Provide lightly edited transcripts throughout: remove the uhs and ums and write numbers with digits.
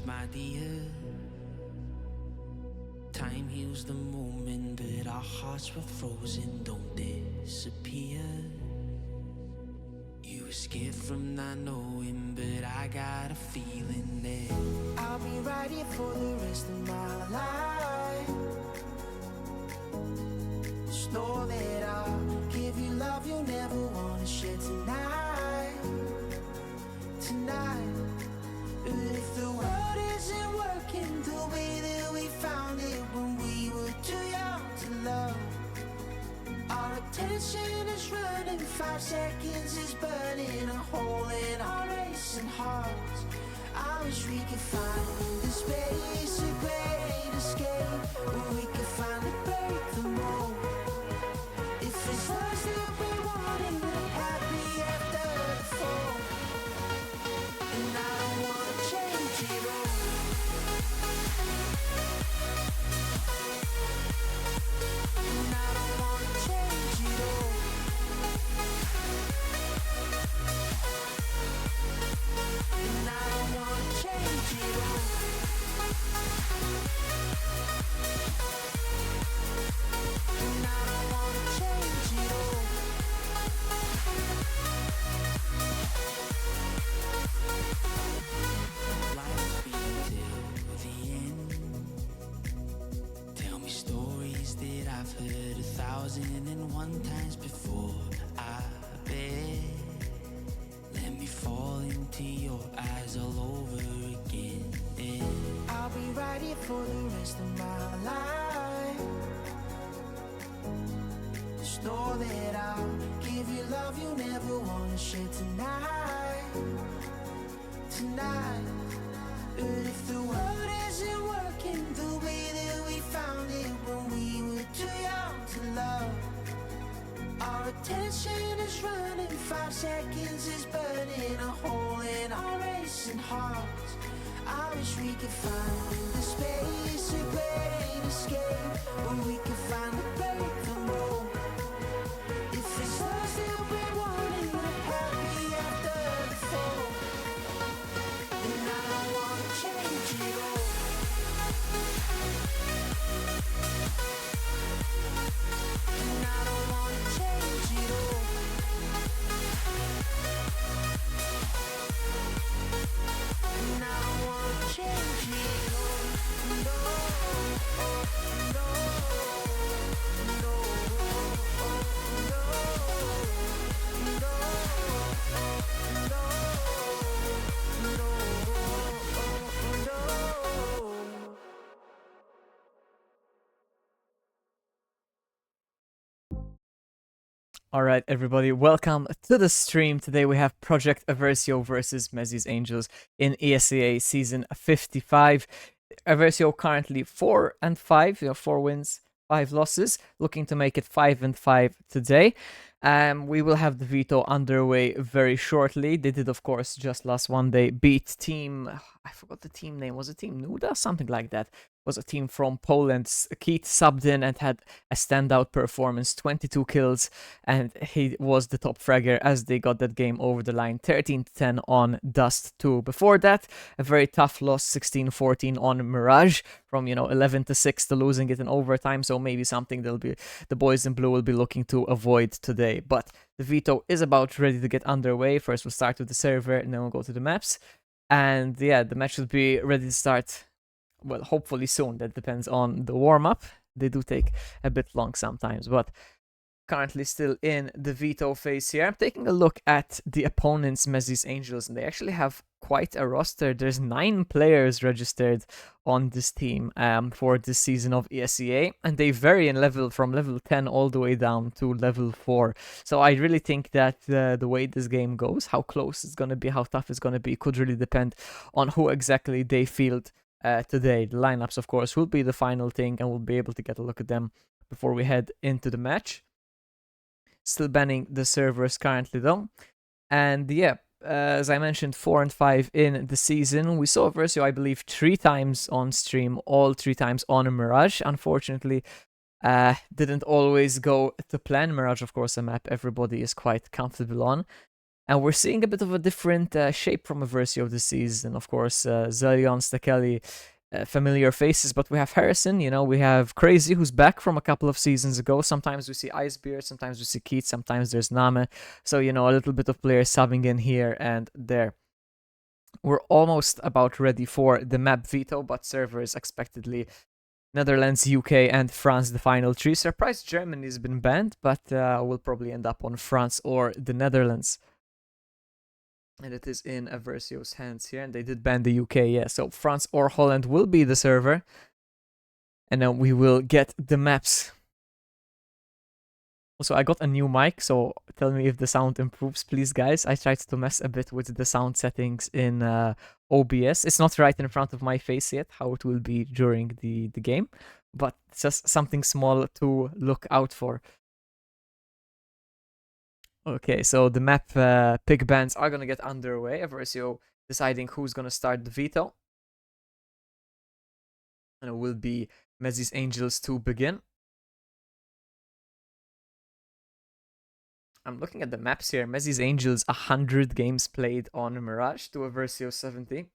my dear. Time heals the moment, but our hearts were frozen, don't disappear. You were scared from not knowing, but I got a feeling that I'll be right here for the rest of my life. Just know that I'll give you love you'll never want to share tonight. Tonight. But if the world isn't working the way that we found it when we were too young to love, our attention is running, 5 seconds is burning a hole in our racing hearts. I wish we could find the space, a great escape, where we could finally break the mold. If it's us that we wanted, we're happy after the fall. And I don't wanna change it all. And I don't wanna change it all. And I don't wanna change it all. And I don't wanna change it all. Life be till the end. Tell me stories that I've heard 1,001 times before. I bet. Let me fall into your eyes all over again. I'll be right here for the rest of my life. Just know that I'll give you love you'll never want to share tonight. Tonight. But if the world isn't working the way that we found it when we were too young to love, our attention is running, 5 seconds is burning a hole in our racing hearts. I wish we could find the space, a great escape, where we could finally break the mold. If it's us that we wanted, we're happy after the fall. And I don't wanna change it all. And I don't wanna change it all. And I don't wanna change it all. No, no, no, no, Alright, everybody, welcome to the stream. Today we have Project Eversio versus Meziis Angels in ESEA Season 55. Eversio currently 4-5, 4 wins, 5 losses, looking to make it 5-5 today. We will have the veto underway very shortly. They did, of course, just last one day beat team, I forgot the team name, was it Team Nuda? Something like that. Was a team from Poland. Keith subbed in and had a standout performance, 22 kills, and he was the top fragger as they got that game over the line, 13-10 on Dust 2. Before that, a very tough loss, 16-14 on Mirage, from 11-6 to losing it in overtime, so maybe something the boys in blue will be looking to avoid today. But the veto is about ready to get underway. First we'll start with the server and then we'll go to the maps. And yeah, the match will be ready to start, well, hopefully soon. That depends on the warm-up. They do take a bit long sometimes, but currently still in the veto phase here. I'm taking a look at the opponents, Meziis Angels, and they actually have quite a roster. There's 9 players registered on this team for this season of ESEA, and they vary in level from level 10 all the way down to level 4. So I really think that the way this game goes, how close it's going to be, how tough it's going to be, could really depend on who exactly they field today. The lineups, of course, will be the final thing, and we'll be able to get a look at them before we head into the match. Still banning the servers currently though. And yeah, as I mentioned, 4-5 in the season. We saw Eversio, I believe, 3 times on stream, all 3 times on Mirage. Unfortunately, didn't always go to plan. Mirage, of course, a map everybody is quite comfortable on. And we're seeing a bit of a different shape from Eversio this season. Of course, Zelion, Stakeli, familiar faces, but we have Harrison, we have Crazy, who's back from a couple of seasons ago. Sometimes we see Icebeard, sometimes we see Keith, sometimes there's Name. So, a little bit of players subbing in here and there. We're almost about ready for the map veto, but servers expectedly Netherlands, UK, and France, the final three. Surprised Germany has been banned, but we'll probably end up on France or the Netherlands. And it is in Eversio's hands here, and they did ban the UK, yeah. So France or Holland will be the server, and then we will get the maps. Also, I got a new mic, so tell me if the sound improves, please, guys. I tried to mess a bit with the sound settings in OBS. It's not right in front of my face yet, how it will be during the game, but it's just something small to look out for. Okay, so the map pick bans are gonna get underway. Eversio deciding who's gonna start the veto. And it will be Meziis Angels to begin. I'm looking at the maps here. Meziis Angels, 100 games played on Mirage to Eversio 70.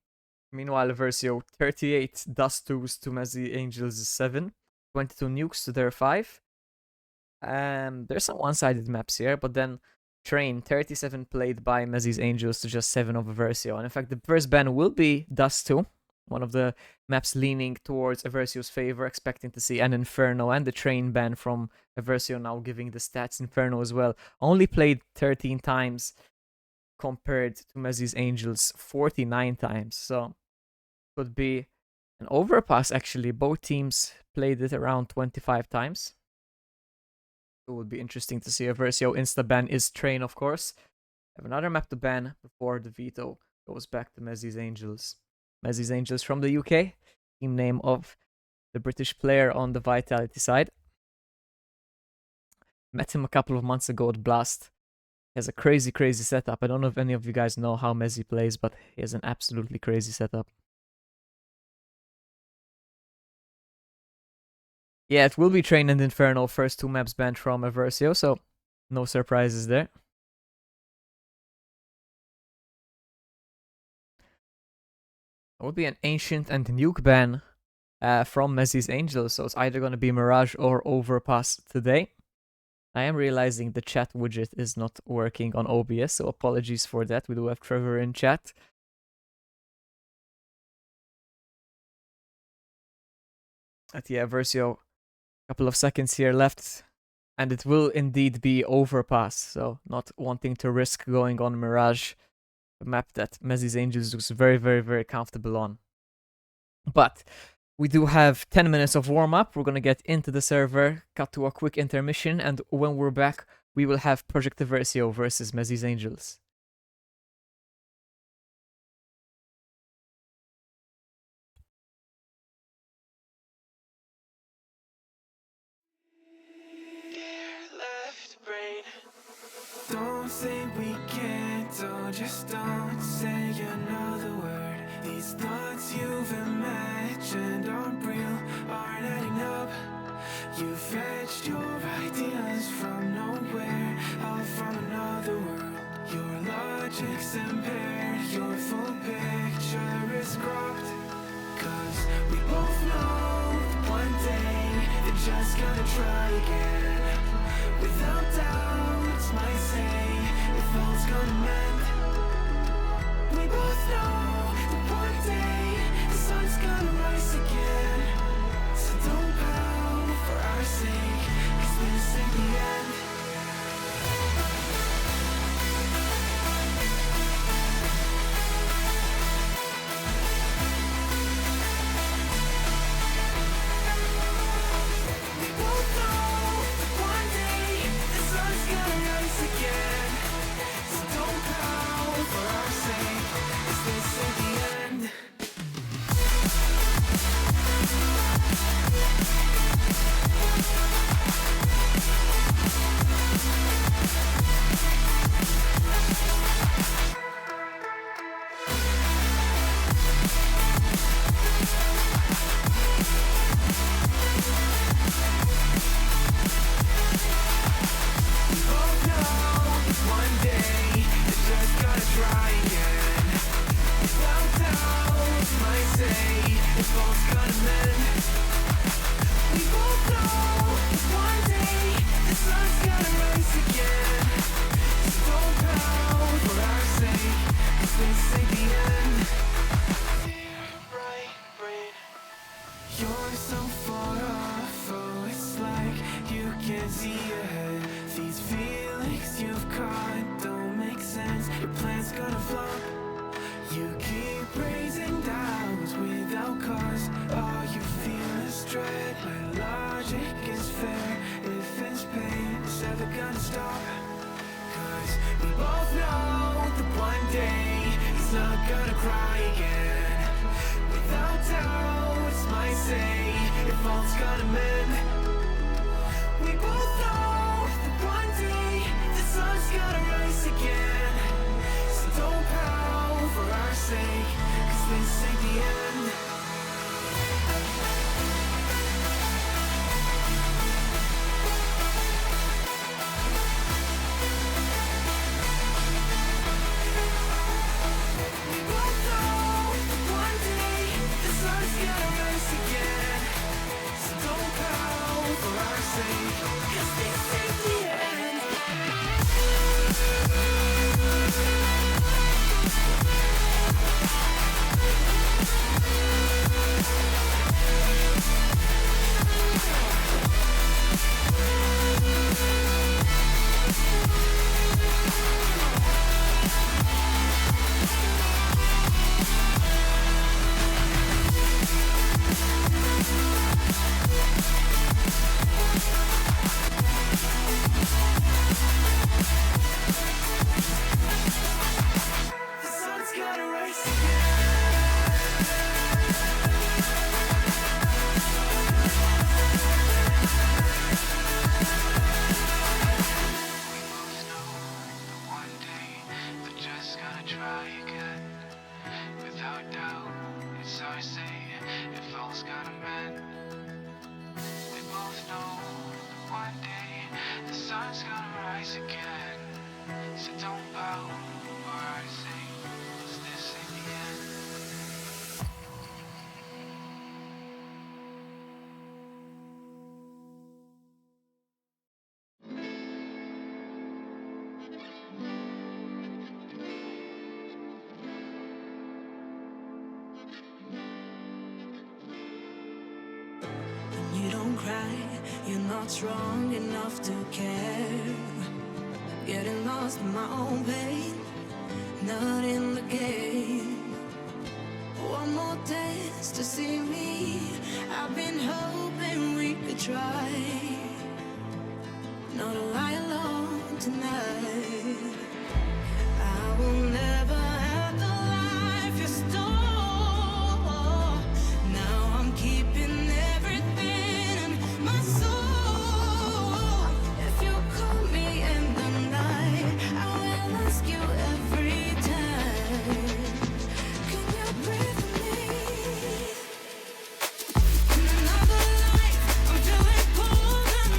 Meanwhile, Eversio 38 Dust 2s to Meziis Angels 7. 22 nukes to their 5. There's some one-sided maps here, but then Train 37 played by Meziis Angels to just 7 of Eversio. And in fact, the first ban will be Dust 2. One of the maps leaning towards Eversio's favor, expecting to see an Inferno, and the Train ban from Eversio now giving the stats Inferno as well. Only played 13 times compared to Meziis Angels 49 times. So could be an overpass actually. Both teams played it around 25 times. It would be interesting to see. Eversio insta-ban is Train, of course. Have another map to ban before the veto goes back to Meziis Angels. Meziis Angels from the UK, team name of the British player on the Vitality side. Met him a couple of months ago at Blast. He has a crazy, crazy setup. I don't know if any of you guys know how Meziis plays, but he has an absolutely crazy setup. Yeah, it will be Train and Inferno, first 2 maps banned from Eversio, so no surprises there. It would be an Ancient and Nuke ban from Meziis Angels, so it's either going to be Mirage or Overpass today. I am realizing the chat widget is not working on OBS, so apologies for that. We do have Trevor in chat. At yeah, Eversio, a couple of seconds here left, and it will indeed be Overpass, so not wanting to risk going on Mirage, a map that Meziis Angels looks very, very, very comfortable on. But we do have 10 minutes of warm-up. We're going to get into the server, cut to a quick intermission, and when we're back, we will have Project Eversio versus Meziis Angels. Don't think we can't, oh, just don't say another word. These thoughts you've imagined aren't real, aren't adding up. You fetched your ideas from nowhere, all from another world. Your logic's impaired, your full picture is cropped. Cause we both know one day they're just gonna try again. Without doubts, might say if all's gonna mend. We both know that one day the sun's gonna rise again. So don't pout for our sake, cause this ain't the end. We both know that one day the sun's gonna rise again. So don't pout if all's gonna mend. We both know that one day the sun's gonna rise again. So don't pout for our sake, 'cause this ain't the end. Dear bright brain, you're so far off, oh it's like you can't see ahead. These feelings you've caught don't make sense. Your plan's gonna flop. You keep raising doubts without cause. All you feel is dread. My logic is fair. If it's pain, it's ever gonna stop. 'Cause we both know that one day he's not gonna cry again. Without doubt, it's my say, if all's gonna mend. We both know that one day the sun's gonna rise again. So don't pout for our sake, 'cause this ain't the end. We both know that one day the sun's gonna rise again. So don't pout for our sake, 'cause this ain't the end. The sun's gonna rise again. One day, they're just gonna try again. Without doubt, it's our say, if all's gonna mend. We both know that one day, the sun's gonna rise again. So don't bow for our sake, 'cause this ain't the end. When you don't cry, you're not strong enough to care. Getting lost in my own pain, not in the game. One more dance to see me. I've been hoping we could try. Not a lie alone tonight. I will never have the life you stole. Now I'm keeping everything in my soul. If you call me in the night, I will ask you every time. Can you breathe with me? In another life, I'm feeling cold and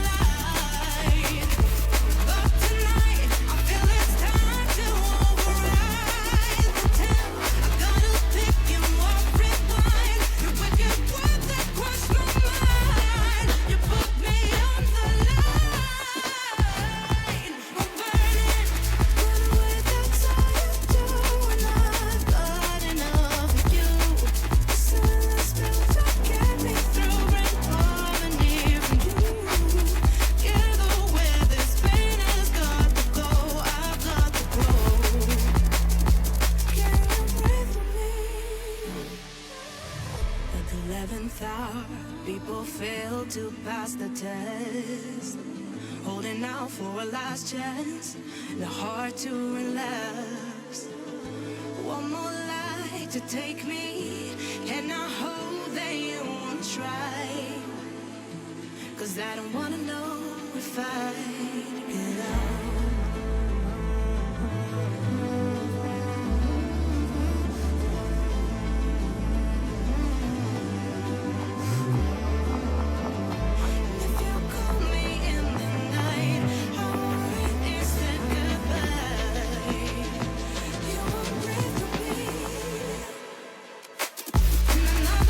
light. But tonight, I feel it's time to override the temp. I gotta pick you up, rewind. Your wicked words that crush my mind. You put me on the line. I'm burning, run away, that's all you do. And I've got enough of you. Silence spells that get me through, bring harmony from you. Together where this pain has got to go, I've got to grow. Can you breathe with me? At the 11th hour, people fail to pass the test. Holding out for a last chance, they're hard to relax. One more light to take me, and I hope that you won't try. 'Cause I don't wanna know if I get out. If you call me in the night, I want instant goodbye. You won't breathe with me. In another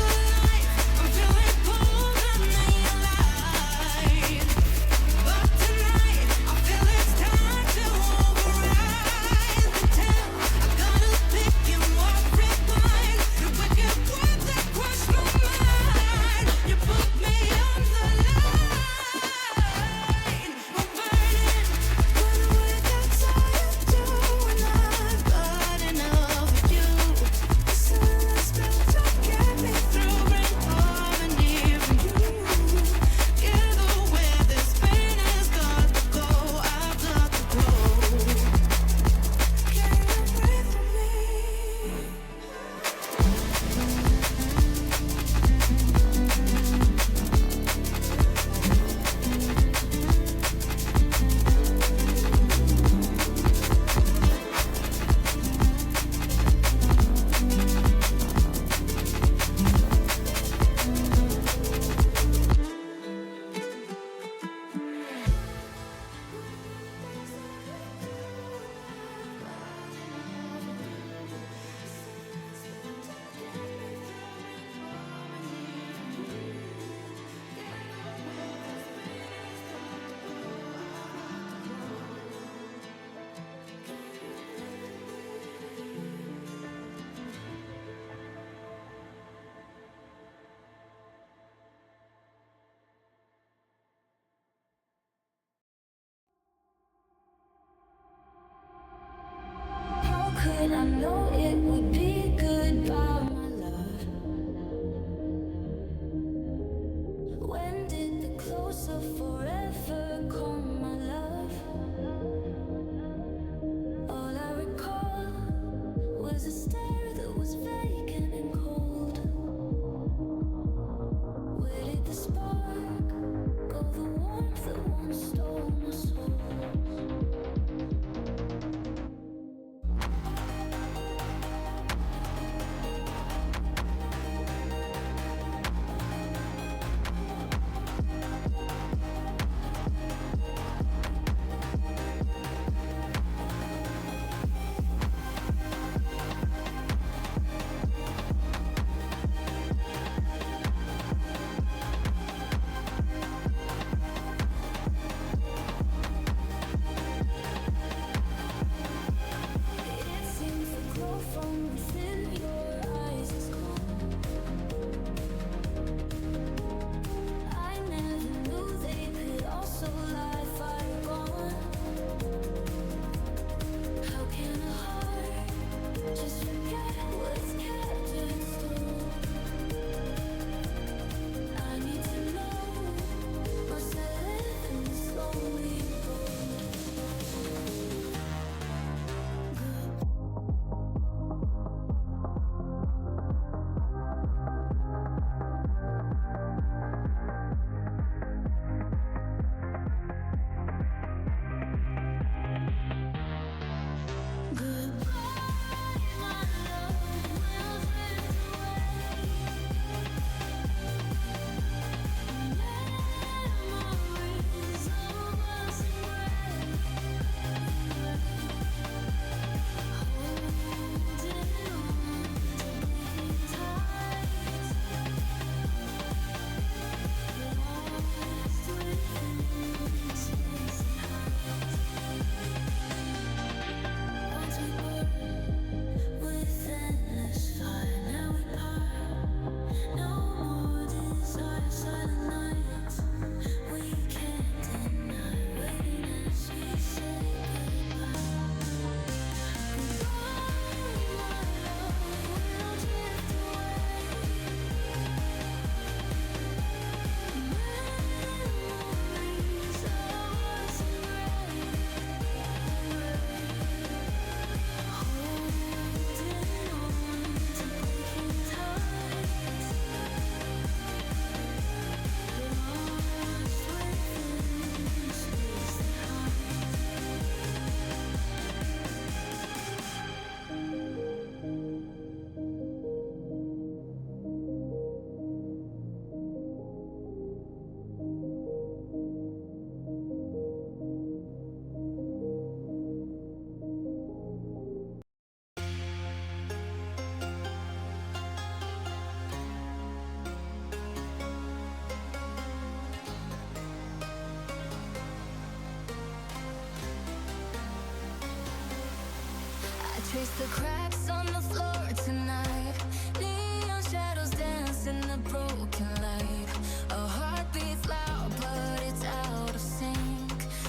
Trace the cracks on the floor tonight. Neon shadows dance in the broken light. Our heart beats loud, but it's out of sync.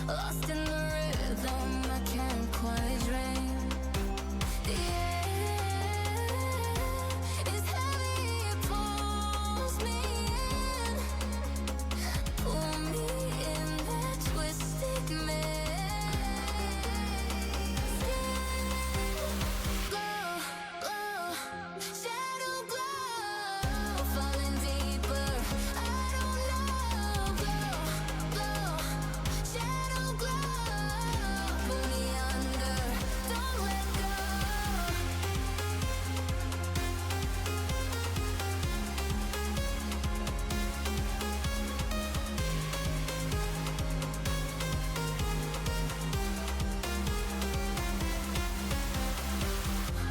Lost in the rhythm, I can't quite drink. The air is heavy, it pulls me in. Pull me in that twisted maze. Glow, glow, shadow glow, falling deeper. I don't know. Glow, glow, shadow glow, pull me under. Don't let go.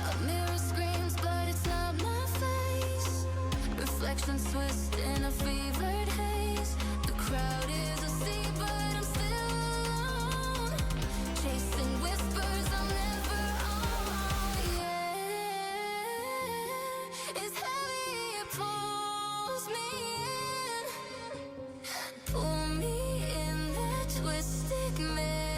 A mirror screams, but it's not my face. Reflections twist in a fevered haze. The crowd is asleep, but I'm still alone. Chasing whispers, I'm never on. Yeah, it's heavy, it pulls me in. Pull me in that twisted maze.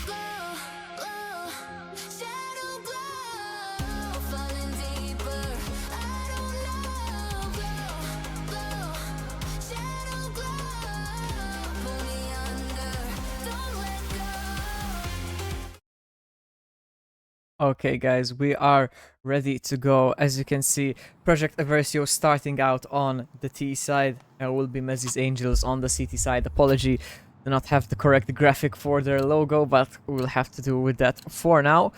Glow, glow, shadow glow, falling deeper. I don't know. Glow, glow, shadow glow, pull me under. Don't let go. Okay, guys, we are ready to go. As you can see, Project Eversio starting out on the T side. There will be Meziis Angels on the CT side. Apology, do not have the correct graphic for their logo, but we'll have to do with that for now.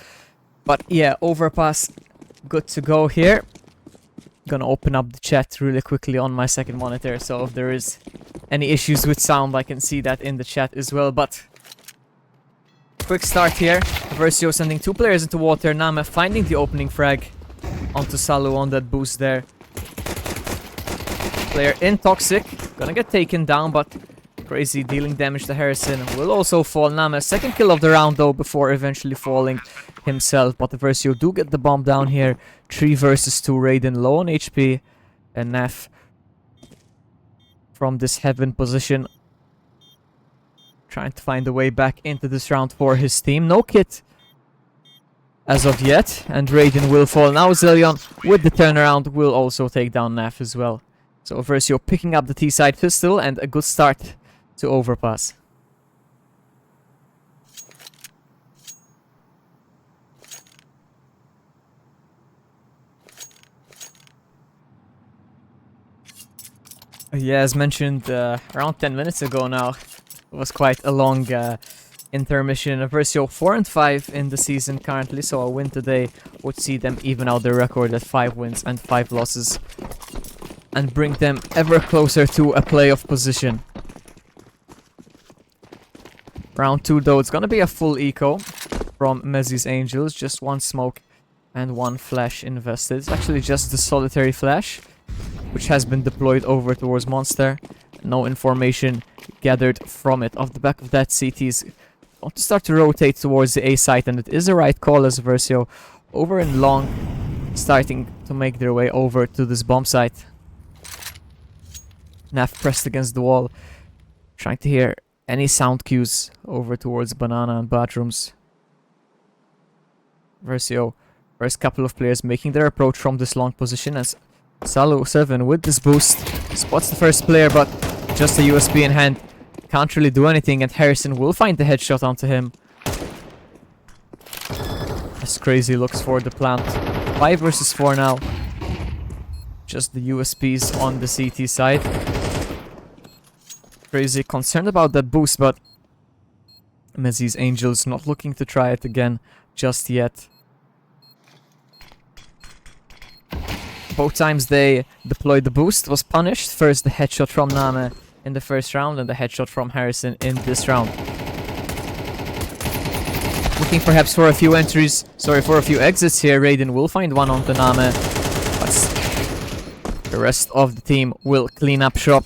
But yeah, overpass, good to go here. Gonna open up the chat really quickly on my second monitor, so if there is any issues with sound, I can see that in the chat as well. But quick start here. Eversio sending 2 players into water. Name finding the opening frag onto Salu on that boost there. Player in Toxic. Gonna get taken down, but Crazy dealing damage to Harrison will also fall. Name second kill of the round though, before eventually falling himself. But Eversio do get the bomb down here. 3 versus 2. Raiden low on HP. And Nef from this heaven position, trying to find a way back into this round for his team. No kit as of yet, and Raiden will fall. Now Zillion with the turnaround will also take down Naf as well. So Eversio picking up the T-side pistol and a good start to overpass. Yeah, as mentioned around 10 minutes ago now, it was quite a long intermission. Eversio 4 and 5 in the season currently, so a win today would see them even out their record at 5 wins and 5 losses and bring them ever closer to a playoff position. Round 2 though, it's gonna be a full eco from Meziis Angels, just 1 smoke and 1 flash invested. It's actually just the solitary flash, which has been deployed over towards Monster. No information gathered from it. Off the back of that, CT's want to start to rotate towards the A site, and it is a right call as Eversio over in long, starting to make their way over to this bomb site. Naf pressed against the wall, trying to hear any sound cues over towards Banana and Bathrooms. Eversio, first couple of players making their approach from this long position as Salu 7 with this boost spots the first player, but just a USB in hand can't really do anything, and Harrison will find the headshot onto him. As Crazy looks for the plant. 5 versus 4 now. Just the USPs on the CT side. Crazy concerned about that boost, but Meziis Angels not looking to try it again just yet. Both times they deployed the boost was punished. First the headshot from Name in the first round, and the headshot from Harrison in this round. Looking perhaps for a few entries, for a few exits here. Raiden will find one onto Name, but the rest of the team will clean up shop.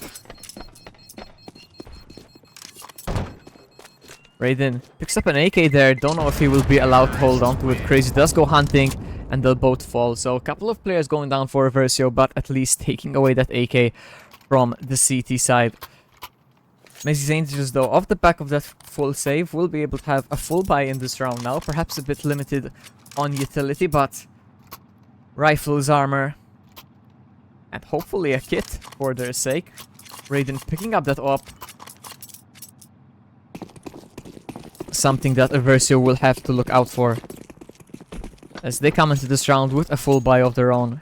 Raiden picks up an AK there. Don't know if he will be allowed to hold on to it. Crazy does go hunting, and they'll both fall. So a couple of players going down for Eversio, but at least taking away that AK from the CT side. Meziis Angels, though, off the back of that full save, will be able to have a full buy in this round now. Perhaps a bit limited on utility, but rifles, armor, and hopefully a kit for their sake. Raiden picking up that op. Something that Eversio will have to look out for as they come into this round with a full buy of their own.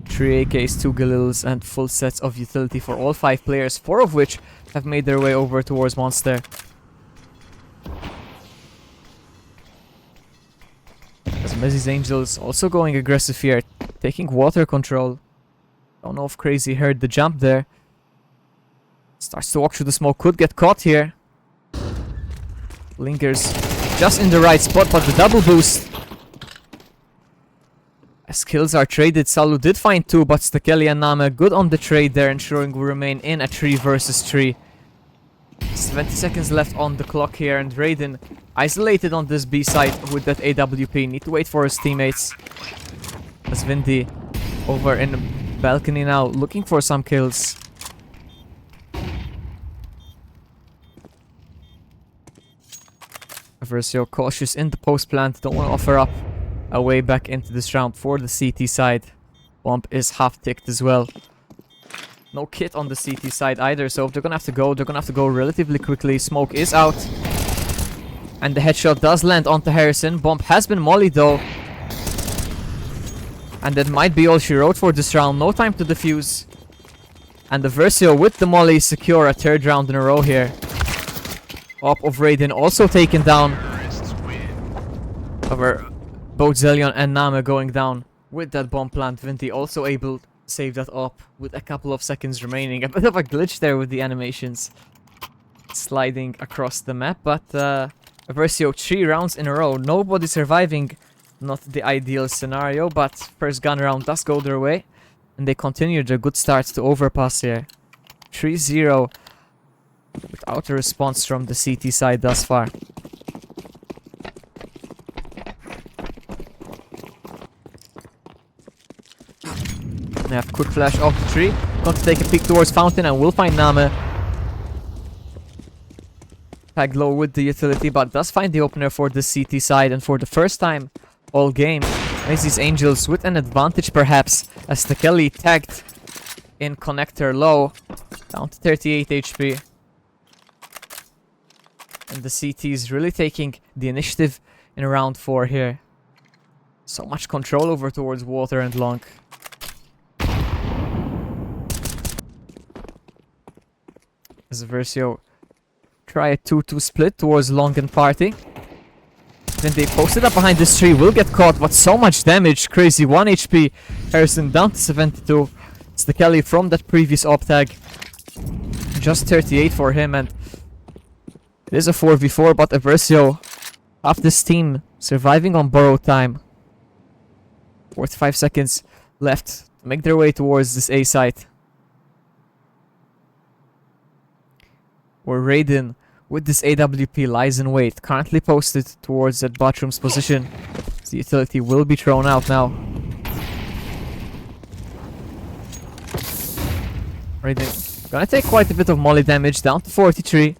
3 AKs, 2 Galils, and full sets of utility for all 5 players, 4 of which have made their way over towards Monster. As Meziis Angels also going aggressive here, taking water control. Don't know if Crazy heard the jump there. Starts to walk through the smoke, could get caught here. Lingers just in the right spot, but the double boost. As kills are traded, Salu did find 2, but Stekeli and Name good on the trade there, ensuring we remain in a 3 versus 3. 70 seconds left on the clock here, and Raiden isolated on this B side with that AWP. Need to wait for his teammates. As Vindy over in the balcony now, looking for some kills. Eversio cautious in the post plant, don't want to offer up a way back into this round for the CT side. Bomb is half ticked as well. No kit on the CT side either, so if they're gonna have to go, they're gonna have to go relatively quickly. Smoke is out. And the headshot does land onto Harrison. Bomb has been mollied though. And that might be all she wrote for this round. No time to defuse. And Eversio with the molly secure a 3rd round in a row here. Op of Raiden also taken down. However, both Zelion and Name going down with that bomb plant. Vinty also able to save that op with a couple of seconds remaining. A bit of a glitch there with the animations sliding across the map, but Eversio 3 rounds in a row. Nobody surviving. Not the ideal scenario, but first gun round does go their way. And they continue their good starts to overpass here. 3-0 without a response from the CT side thus far. They have quick flash off the tree. Going to take a peek towards Fountain and will find Name. Tag low with the utility, but does find the opener for the CT side, and for the first time all game, Meziis Angels with an advantage perhaps, as Stekeli tagged in connector low, down to 38 HP. And the CT is really taking the initiative in round 4 here. So much control over towards water and long. As Eversio try a 2-2 split towards long and party. Then they posted up behind this tree, will get caught, but so much damage. Crazy 1 HP. Harrison down to 72. It's the Kelly from that previous op tag. Just 38 for him, and it is a 4v4, but Eversio, half this team surviving on borrowed time. 45 seconds left to make their way towards this A site. Where Raiden with this AWP lies in wait, currently posted towards that Bathroom's position. The utility will be thrown out now. Raiden gonna take quite a bit of molly damage, down to 43.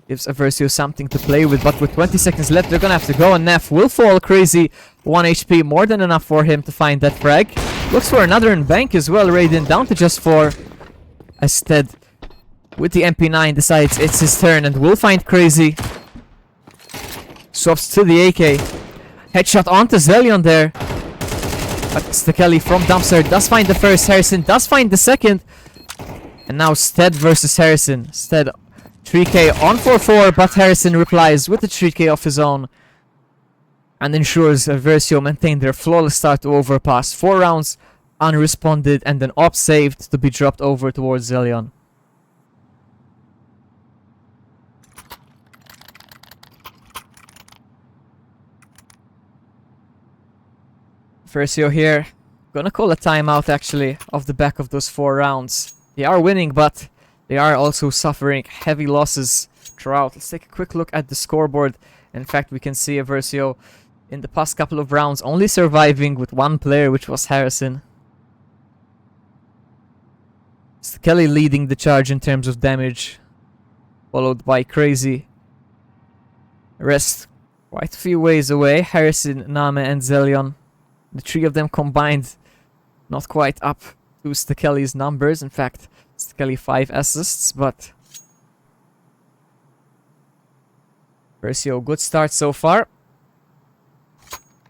Gives Eversio something to play with, but with 20 seconds left, they're gonna have to go, and Neff will fall. Crazy 1 HP, more than enough for him to find that frag. Looks for another in bank as well. Raiden down to just 4. As Ted with the MP9 decides it's his turn and will find Crazy. Swaps to the AK. Headshot onto Zelion there. But Stekeli from dumpster does find the first. Harrison does find the second. And now Stead versus Harrison. Stead 3k on 4-4, but Harrison replies with a 3k of his own. And ensures Eversio maintain their flawless start to overpass. 4 rounds unresponded and an op saved to be dropped over towards Zelion. Eversio here, gonna call a timeout actually, off the back of those 4 rounds. They are winning, but They are also suffering heavy losses throughout. Let's take a quick look at the scoreboard. In fact, we can see Eversio in the past couple of rounds only surviving with one player, which was Harrison. Kelly leading the charge in terms of damage, followed by Crazy. The rest quite a few ways away. Harrison, Name and Zelion. The three of them combined not quite up to Stekeli's numbers. In fact, Stekeli 5 assists, but Eversio, good start so far.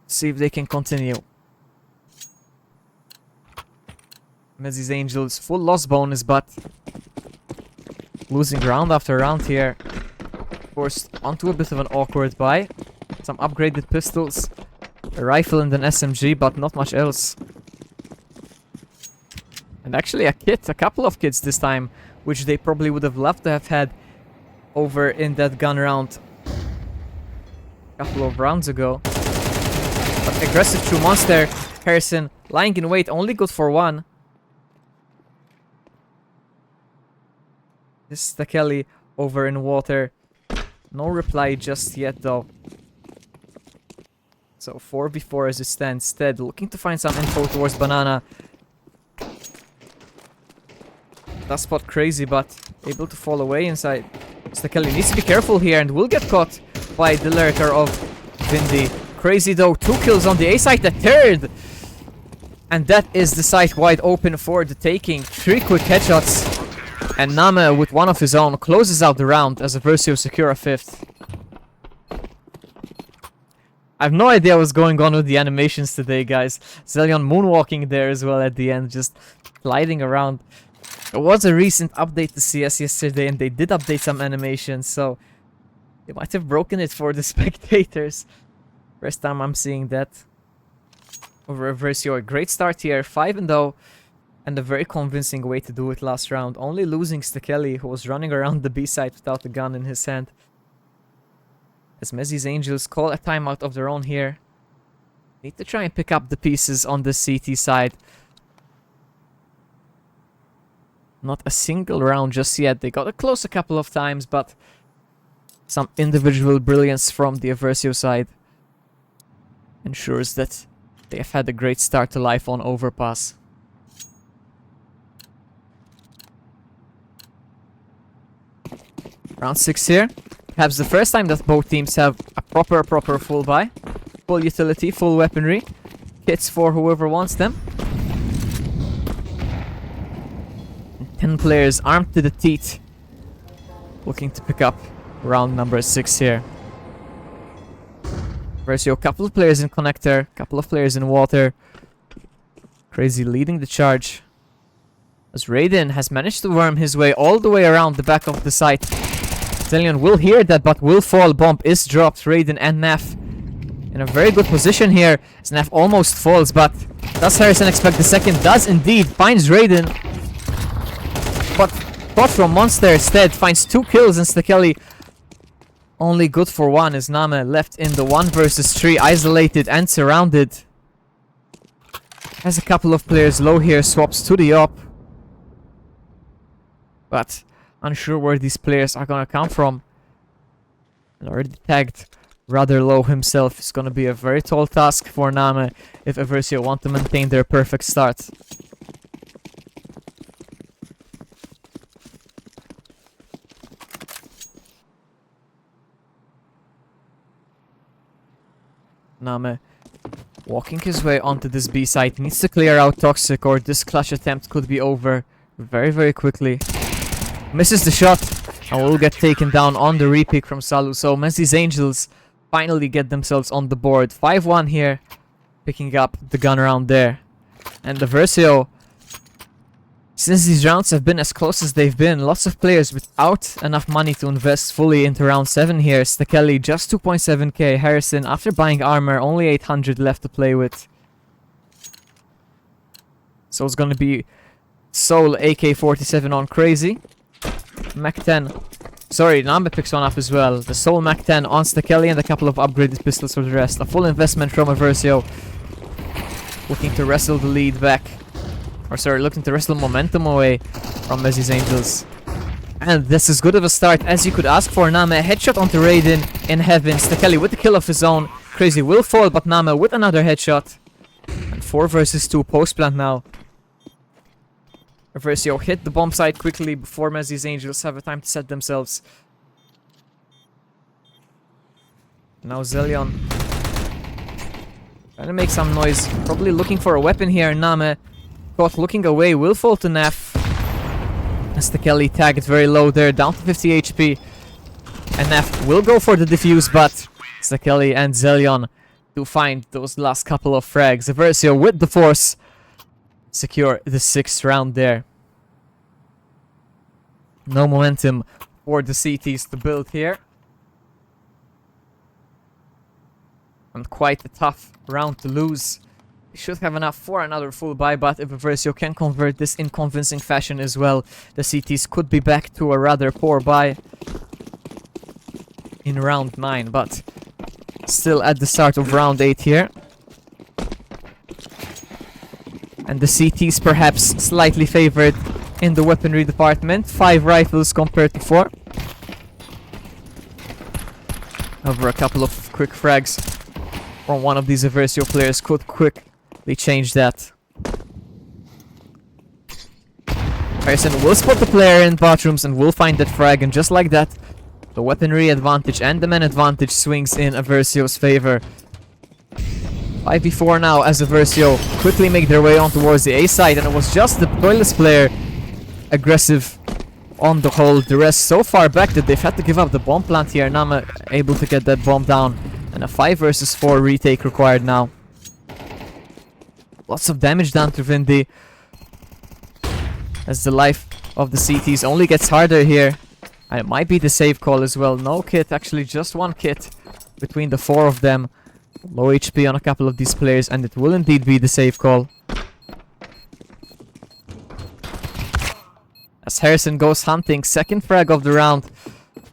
See if they can continue. Meziis Angels full loss bonus, but losing round after round here. Forced onto a bit of an awkward buy. Some upgraded pistols, a rifle and an SMG, but not much else. And actually a kit, a couple of kits this time, which they probably would have loved to have had over in that gun round a couple of rounds ago. But aggressive true monster. Harrison lying in wait, only good for one. This is Stekeli over in water. No reply just yet though. So 4v4 as it stands. Stead looking to find some info towards Banana. Does spot Crazy, but able to fall away inside. Stekeli needs to be careful here and will get caught by the lurker of Vindy. Crazy though, 2 kills on the A site, the third! And that is the site wide open for the taking. 3 quick headshots. And Name with one of his own closes out the round as Eversio secure a 5th. I have no idea what's going on with the animations today, guys. Zelion moonwalking there as well at the end, just gliding around. There was a recent update to CS yesterday and they did update some animations, so they might have broken it for the spectators. First time I'm seeing that. Over Eversio, a great start here, 5-0. And a very convincing way to do it last round. Only losing Stekeli, who was running around the B side without a gun in his hand. As Meziis Angels call a timeout of their own here. Need to try and pick up the pieces on the CT side. Not a single round just yet. They got it close a couple of times, but some individual brilliance from the Eversio side ensures that they have had a great start to life on Overpass. Round 6 here. Perhaps the first time that both teams have a proper full buy. Full utility, full weaponry. Kits for whoever wants them. And 10 players armed to the teeth. Looking to pick up round number 6 here. Eversio, a couple of players in connector. Couple of players in water. Crazy leading the charge. As Raiden has managed to worm his way all the way around the back of the site. Zelion will hear that, but will fall. Bomb is dropped. Raiden and Naf in a very good position here. As Naf almost falls, but does Harrison expect the second? Does indeed. Finds Raiden. But caught from Monster instead. Finds 2 kills and Stekeli only good for 1 as Name left in the 1 versus 3. Isolated and surrounded. Has a couple of players low here. Swaps to the op. But unsure where these players are gonna come from. And already tagged rather low himself. It's gonna be a very tall task for Name if Eversio want to maintain their perfect start. Name walking his way onto this B site. Needs to clear out Toxic or this clutch attempt could be over very quickly. Misses the shot and will get taken down on the repick from Salu. So Meziis Angels finally get themselves on the board. 5-1 here. Picking up the gun round there. And Eversio, since these rounds have been as close as they've been, lots of players without enough money to invest fully into round 7 here. Stekeli just 2.7k. Harrison, after buying armor, only 800 left to play with. So it's gonna be Soul AK-47 on Crazy. Mac 10. Sorry, Nambe picks one up as well. The Soul Mac 10 on Stekeli and a couple of upgraded pistols for the rest. A full investment from Eversio. Looking to wrestle the lead back. Or sorry, looking to wrestle momentum away from Meziis Angels. And this is good of a start as you could ask for. Name a headshot onto Raiden in heaven. Stekeli with the kill of his own. Crazy will fall, but Name with another headshot. And 4 versus 2 post plant now. Eversio hit the bomb site quickly before Meziis Angels have a time to set themselves. Now Zelion trying to make some noise. Probably looking for a weapon here. Name caught looking away. Will fall to Nef. Stekeli tagged very low there, down to 50 HP. And Nef will go for the defuse, but Stekeli and Zelion to find those last couple of frags. Eversio with the force secure the 6th round there. No momentum for the CTs to build here. And quite a tough round to lose. They should have enough for another full buy, but if Eversio can convert this in convincing fashion as well, the CTs could be back to a rather poor buy in round 9, but still at the start of round 8 here. And the CTs perhaps slightly favored in the weaponry department. 5 rifles compared to 4. Over a couple of quick frags from one of these Eversio players could quickly change that. Harrison will spot the player in bathrooms and will find that frag, and just like that, the weaponry advantage and the man advantage swings in Eversio's favor. 5v4 now as Eversio quickly make their way on towards the A side, and it was just the Toilets player aggressive on the whole. The rest so far back that they've had to give up the bomb plant here. Nama able to get that bomb down, and a 5 versus 4 retake required now. Lots of damage done to Vindy as the life of the CTs only gets harder here. And it might be the save call as well. No kit, actually just 1 kit between the 4 of them. Low HP on a couple of these players, and it will indeed be the save call. As Harrison goes hunting, 2nd frag of the round.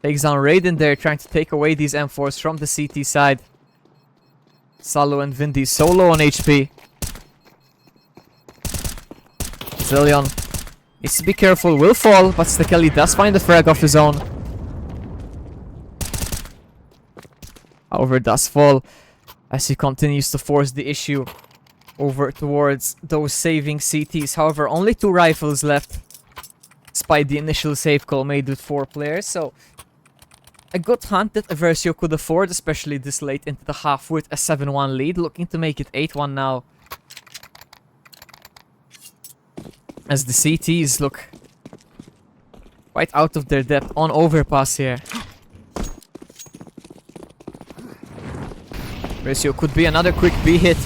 Takes down Raiden there, trying to take away these M4s from the CT side. Salo and Vindy so low on HP. Zelion needs to be careful, will fall, but Stekeli does find the frag of his own. However, does fall as he continues to force the issue over towards those saving CTs. However, only 2 rifles left, despite the initial save call made with 4 players. So, a good hunt that Eversio could afford, especially this late into the half with a 7-1 lead, looking to make it 8-1 now. As the CTs look quite out of their depth on overpass here. Eversio could be another quick B hit.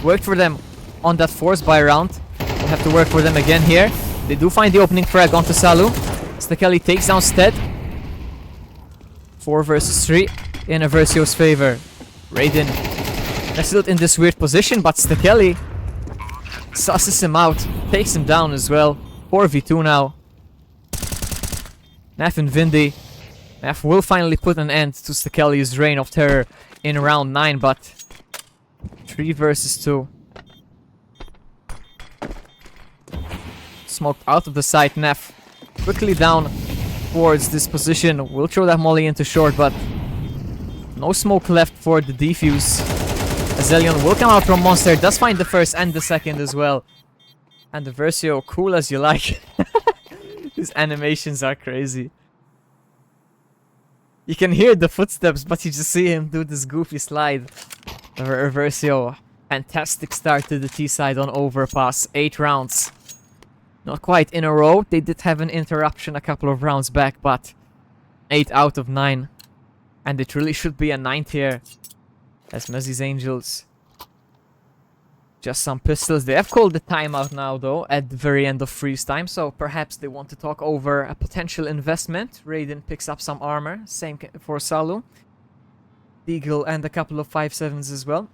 Worked for them on that force buy round. We'll have to work for them again here. They do find the opening frag onto Salu. Stekeli takes down Stead. 4 versus 3 in Eversio's favor. Raiden nestled in this weird position, but Stekeli susses him out, takes him down as well. 4v2 now. Nef and Vindy. Nef will finally put an end to Stekeli's reign of terror in round 9, but 3 versus 2. Smoked out of the sight. Nef quickly down towards this position. Will throw that molly into short, but no smoke left for the defuse. Zelion will come out from Monster, does find the first and the second as well. And the Eversio, cool as you like. His animations are crazy. You can hear the footsteps, but you just see him do this goofy slide. Eversio, fantastic start to the T side on overpass. 8 rounds. Not quite in a row. They did have an interruption a couple of rounds back, but 8 out of 9. And it really should be a 9th here. As Meziis Angels. Just some pistols. They have called the timeout now, though, at the very end of freeze time. So perhaps they want to talk over a potential investment. Raiden picks up some armor. Same for Salu. Deagle and a couple of 5.7s as well.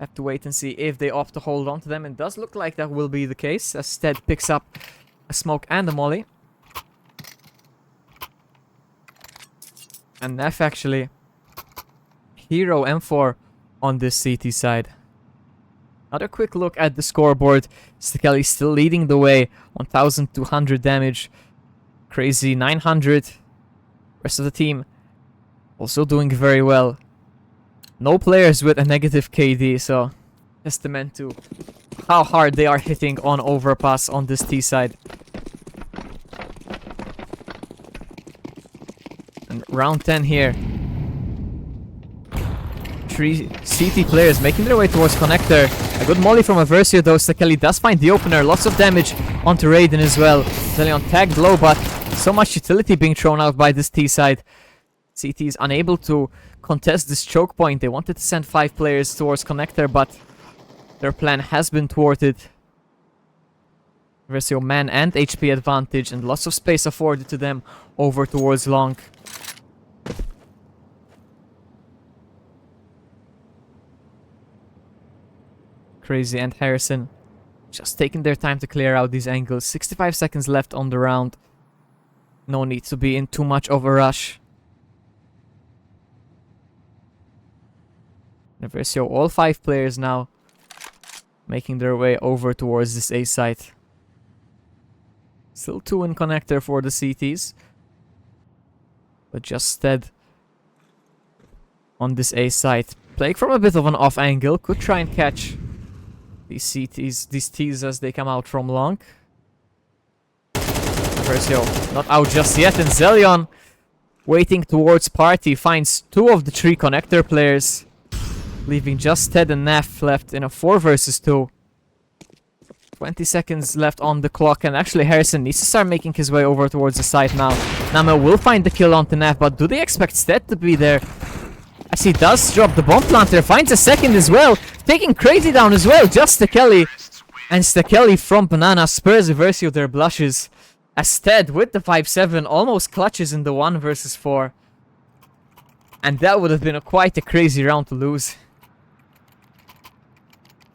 Have to wait and see if they opt to hold on to them. It does look like that will be the case, as Stead picks up a smoke and a molly. And Nef actually hero M4 on this CT side. Another quick look at the scoreboard. Stekeli still leading the way. 1200 damage. Crazy 900. Rest of the team also doing very well. No players with a negative KD, so testament to how hard they are hitting on overpass on this T side. And round 10 here. 3 CT players making their way towards connector. A good molly from Eversio though. Stekeli does find the opener. Lots of damage onto Raiden as well. Zelion tagged low, but so much utility being thrown out by this T side. CT is unable to contest this choke point. They wanted to send 5 players towards connector, but their plan has been thwarted. Eversio man and HP advantage and lots of space afforded to them over towards long. Crazy and Harrison just taking their time to clear out these angles. 65 seconds left on the round. No need to be in too much of a rush. Eversio, all 5 players now making their way over towards this A site. Still 2 in connector for the CTs. But just stead on this A site. Playing from a bit of an off angle. Could try and catch these CTs, these T's as they come out from long. Eversio not out just yet, and Zelion waiting towards party finds 2 of the 3 connector players, leaving just Ted and Naf left in a 4 versus 2. 20 seconds left on the clock, and actually Harrison needs to start making his way over towards the site now. Nama will find the kill onto Naf, but do they expect Stead to be there? As he does drop the bomb planter, finds a second as well, taking Crazy down as well, just Stekeli. And Stekeli from Banana spurs Eversio their blushes, as Ted with the 5-7 almost clutches in the 1 versus 4. And that would have been quite a crazy round to lose.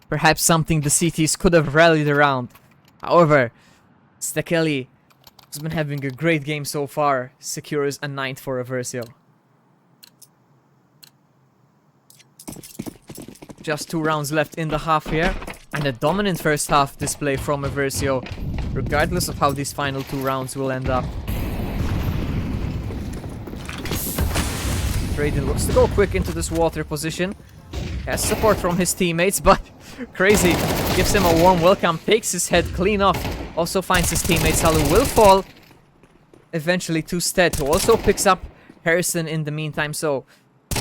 Perhaps something the CTs could have rallied around. However, Stekeli, who's been having a great game so far, secures a 9th for Eversio. Just 2 rounds left in the half here, and a dominant first half display from Eversio, regardless of how these final 2 rounds will end up. Raiden looks to go quick into this water position. Has support from his teammates, but Crazy gives him a warm welcome, takes his head clean off. Also finds his teammates. Halu will fall eventually to Stead, who also picks up Harrison in the meantime. So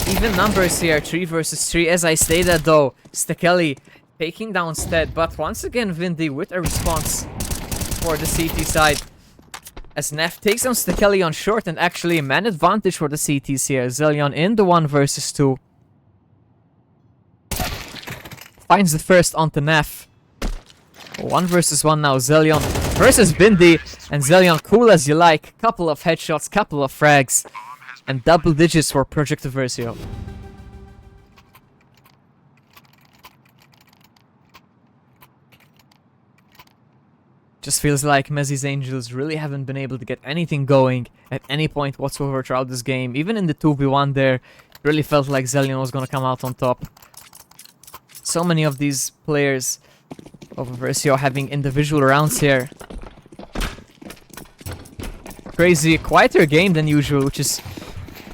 even numbers here, 3 versus 3. As I stated though, Stekeli taking down Stead, but once again Vindy with a response for the CT side. As Nef takes on Stekeli on short, and actually man advantage for the CTs here. Zelion in the 1 versus 2. Finds the first onto Nef. 1 versus 1 now. Zelion versus Bindi. And Zelion cool as you like. Couple of headshots, couple of frags. And double digits for Project Eversio. Just feels like Meziis Angels really haven't been able to get anything going at any point whatsoever throughout this game. Even in the 2v1 there, it really felt like Zelion was gonna come out on top. So many of these players of Eversio having individual rounds here. Crazy, quieter game than usual, which is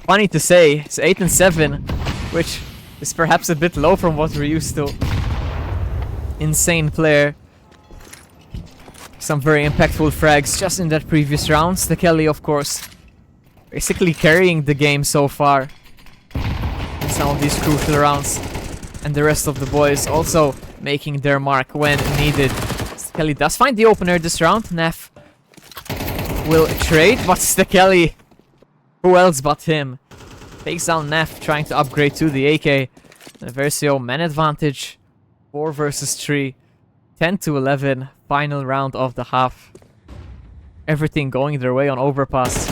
funny to say. It's 8 and 7, which is perhaps a bit low from what we're used to. Insane player. Some very impactful frags just in that previous round. Stekeli, of course, basically carrying the game so far in some of these crucial rounds. And the rest of the boys also making their mark when needed. Stekeli does find the opener this round. Nef will trade, but Stekeli, who else but him, takes down Nef, trying to upgrade to the AK. Eversio, man advantage, 4 versus 3, 10 to 11, final round of the half. Everything going their way on overpass,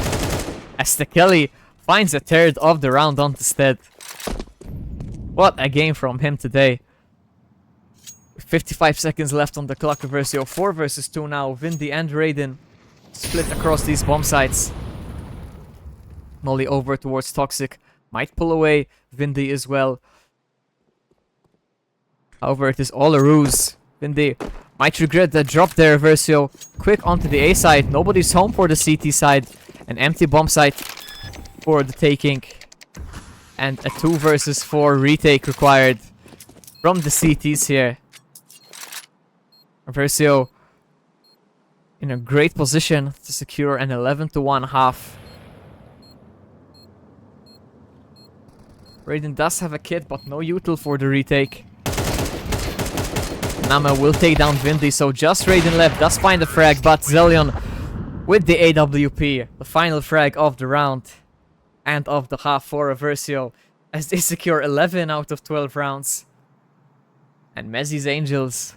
as Stekeli finds a third of the round on the Stead. What a game from him today. With 55 seconds left on the clock, Eversio 4 versus 2 now. Vindy and Raiden split across these bomb sites. Molly over towards Toxic. Might pull away Vindy as well. However, it is all a ruse. Vindy Might regret that drop there, Eversio. Quick onto the A side. Nobody's home for the CT side. An empty bomb site for the taking. And a 2 versus 4 retake required from the CTs here. Eversio in a great position to secure an 11-1 half. Raiden does have a kit, but no util for the retake. Nama will take down Vindy, so just Raiden left, does find the frag, but Zelion with the AWP, the final frag of the round and of the half for Eversio, as they secure 11 out of 12 rounds. And Meziis Angels,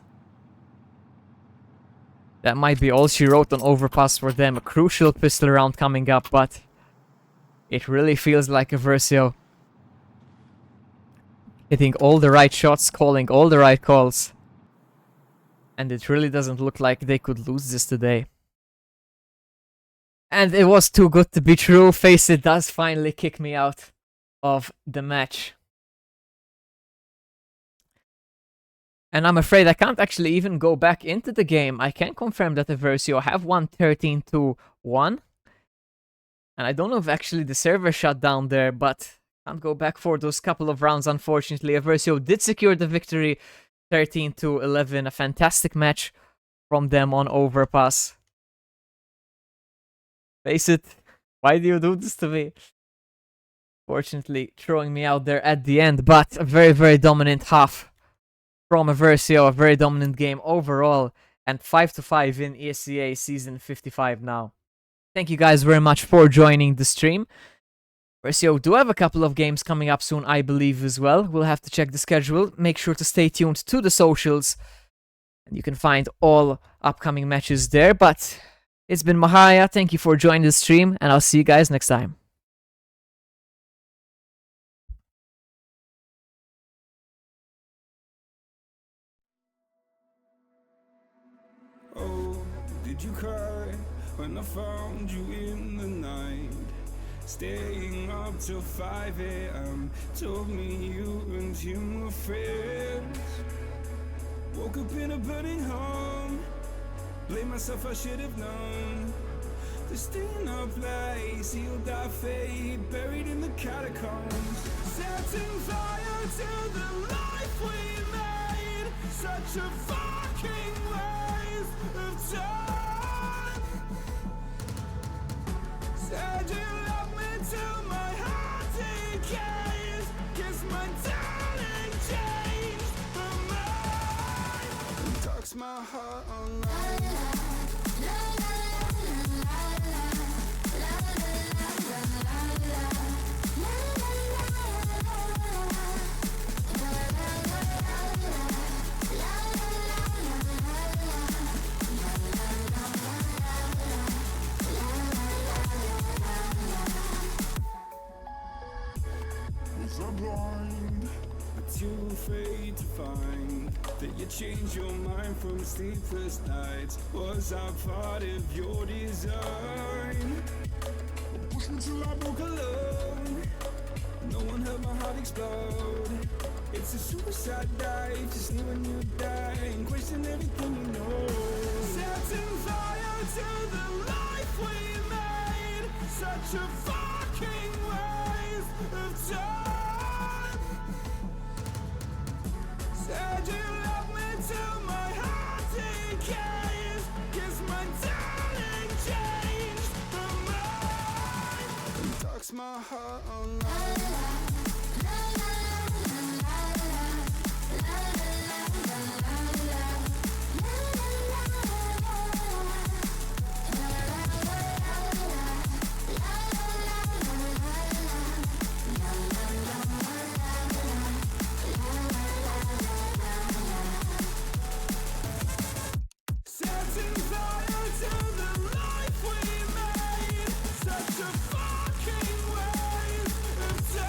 that might be all she wrote on Overpass for them. A crucial pistol round coming up, but it really feels like Eversio hitting all the right shots, calling all the right calls. And it really doesn't look like they could lose this today. And it was too good to be true. FACEIT does finally kick me out of the match. And I'm afraid I can't actually even go back into the game. I can confirm that Eversio have won 13-1. And I don't know if actually the server shut down there, but can't go back for those couple of rounds, unfortunately. Eversio did secure the victory, 13-11. A fantastic match from them on Overpass. FACEIT, why do you do this to me? Fortunately, throwing me out there at the end, but a very, very dominant half from Eversio. A very dominant game overall, and 5-5 in ESEA Season 55 now. Thank you guys very much for joining the stream. Eversio do have a couple of games coming up soon, I believe, as well. We'll have to check the schedule. Make sure to stay tuned to the socials. And you can find all upcoming matches there. But it's been Mahaya. Thank you for joining the stream. And I'll see you guys next time. Oh, did you cry when I found you in the night? Staying up till 5 a.m. Told me you and him were friends. Woke up in a burning home. Blame myself, I should have known. To stay in a place, sealed our fate, buried in the catacombs. Setting fire to the life we made. Such a fucking waste of time. Said you love me till my heart decays. Guess my darling changed her mind. Talks my heart online. Blind, but too afraid to find that you changed your mind from sleepless nights. Was I part of your design? Push me till I broke alone. No one heard my heart explode. It's a suicide dive, just see when you die and question everything you know. Setting fire to the life we made. Such a fucking waste of time. Said you love me till my heart decays. Guess my darling changed her mind. Talks my heart online. Such a fucking waste of time.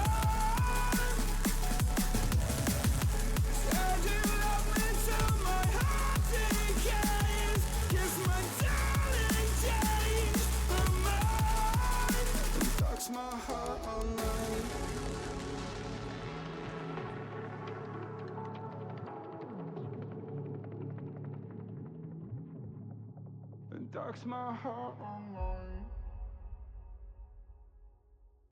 dark's my heart online.